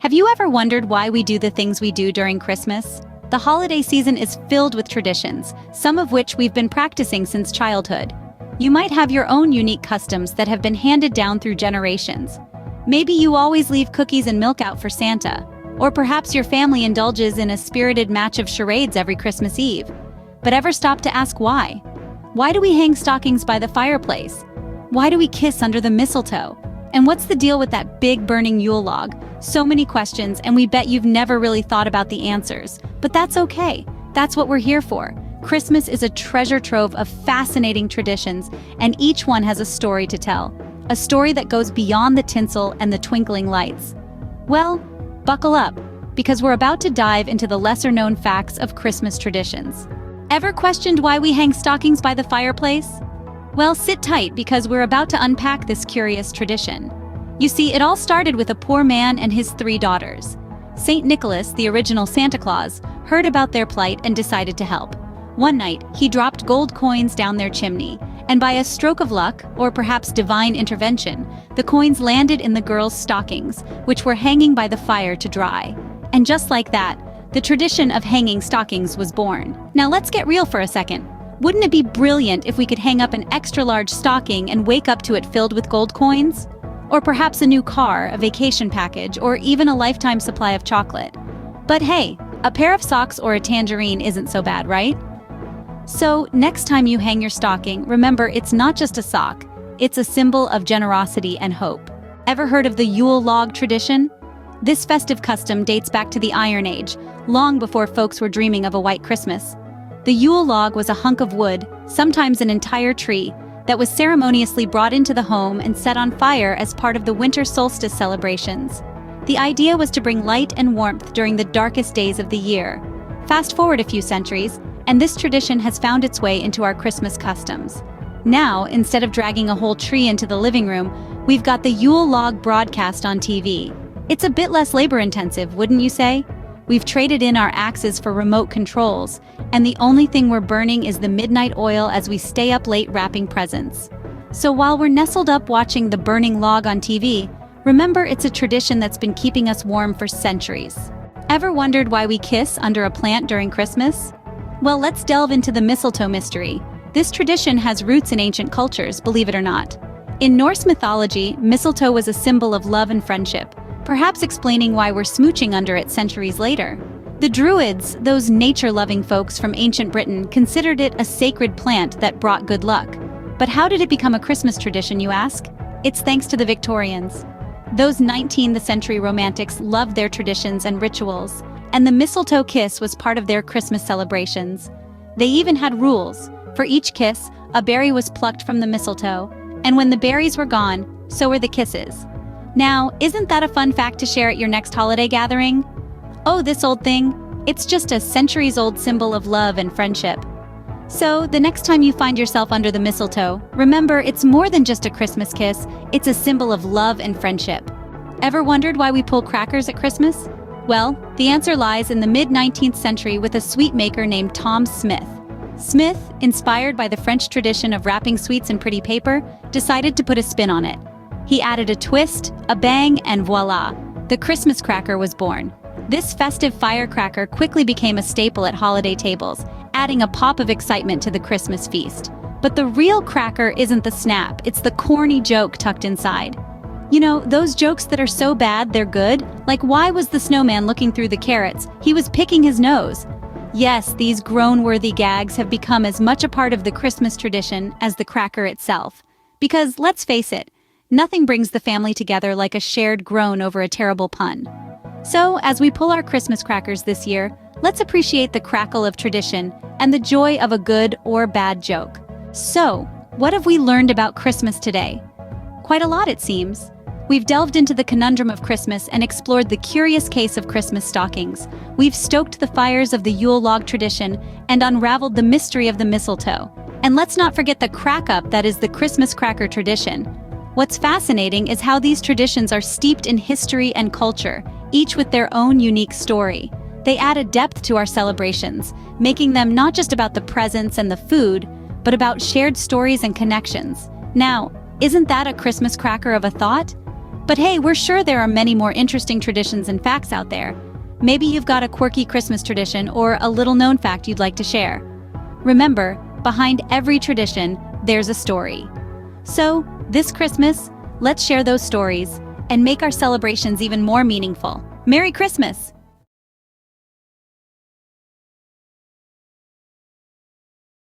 Have you ever wondered why we do the things we do during Christmas? The holiday season is filled with traditions, some of which we've been practicing since childhood. You might have your own unique customs that have been handed down through generations. Maybe you always leave cookies and milk out for Santa, or perhaps your family indulges in a spirited match of charades every Christmas Eve. But ever stop to ask why? Why do we hang stockings by the fireplace? Why do we kiss under the mistletoe? And what's the deal with that big burning Yule log? So many questions, and we bet you've never really thought about the answers. But that's okay. That's what we're here for. Christmas is a treasure trove of fascinating traditions, and each one has a story to tell. A story that goes beyond the tinsel and the twinkling lights. Well, buckle up, because we're about to dive into the lesser-known facts of Christmas traditions. Ever questioned why we hang stockings by the fireplace? Well, sit tight because we're about to unpack this curious tradition. You see, it all started with a poor man and his 3 daughters. Saint Nicholas, the original Santa Claus, heard about their plight and decided to help. One night, he dropped gold coins down their chimney, and by a stroke of luck, or perhaps divine intervention, the coins landed in the girls' stockings, which were hanging by the fire to dry. And just like that, the tradition of hanging stockings was born. Now let's get real for a second. Wouldn't it be brilliant if we could hang up an extra-large stocking and wake up to it filled with gold coins? Or perhaps a new car, a vacation package, or even a lifetime supply of chocolate. But hey, a pair of socks or a tangerine isn't so bad, right? So, next time you hang your stocking, remember it's not just a sock, it's a symbol of generosity and hope. Ever heard of the Yule log tradition? This festive custom dates back to the Iron Age, long before folks were dreaming of a white Christmas. The Yule log was a hunk of wood, sometimes an entire tree, that was ceremoniously brought into the home and set on fire as part of the winter solstice celebrations. The idea was to bring light and warmth during the darkest days of the year. Fast forward a few centuries, and this tradition has found its way into our Christmas customs. Now, instead of dragging a whole tree into the living room, we've got the Yule log broadcast on TV. It's a bit less labor-intensive, wouldn't you say? We've traded in our axes for remote controls, and the only thing we're burning is the midnight oil as we stay up late wrapping presents. So while we're nestled up watching the burning log on TV, remember it's a tradition that's been keeping us warm for centuries. Ever wondered why we kiss under a plant during Christmas? Well, let's delve into the mistletoe mystery. This tradition has roots in ancient cultures, believe it or not. In Norse mythology, mistletoe was a symbol of love and friendship, perhaps explaining why we're smooching under it centuries later. The Druids, those nature-loving folks from ancient Britain, considered it a sacred plant that brought good luck. But how did it become a Christmas tradition, you ask? It's thanks to the Victorians. Those 19th century romantics loved their traditions and rituals, and the mistletoe kiss was part of their Christmas celebrations. They even had rules. For each kiss, a berry was plucked from the mistletoe, and when the berries were gone, so were the kisses. Now, isn't that a fun fact to share at your next holiday gathering? Oh, this old thing? It's just a centuries-old symbol of love and friendship. So, the next time you find yourself under the mistletoe, remember it's more than just a Christmas kiss, it's a symbol of love and friendship. Ever wondered why we pull crackers at Christmas? Well, the answer lies in the mid-19th century with a sweet maker named Tom Smith. Smith, inspired by the French tradition of wrapping sweets in pretty paper, decided to put a spin on it. He added a twist, a bang, and voila! The Christmas cracker was born. This festive firecracker quickly became a staple at holiday tables, adding a pop of excitement to the Christmas feast. But the real cracker isn't the snap, it's the corny joke tucked inside. You know, those jokes that are so bad they're good? Like, why was the snowman looking through the carrots? He was picking his nose. Yes, these groan-worthy gags have become as much a part of the Christmas tradition as the cracker itself. Because, let's face it, nothing brings the family together like a shared groan over a terrible pun. So, as we pull our Christmas crackers this year, let's appreciate the crackle of tradition and the joy of a good or bad joke. So, what have we learned about Christmas today? Quite a lot, it seems. We've delved into the conundrum of Christmas and explored the curious case of Christmas stockings. We've stoked the fires of the Yule log tradition and unraveled the mystery of the mistletoe. And let's not forget the crack-up that is the Christmas cracker tradition. What's fascinating is how these traditions are steeped in history and culture, each with their own unique story. They add a depth to our celebrations, making them not just about the presents and the food, but about shared stories and connections. Now, isn't that a Christmas cracker of a thought? But hey, we're sure there are many more interesting traditions and facts out there. Maybe you've got a quirky Christmas tradition or a little-known fact you'd like to share. Remember, behind every tradition, there's a story. So, this Christmas, let's share those stories and make our celebrations even more meaningful. Merry Christmas!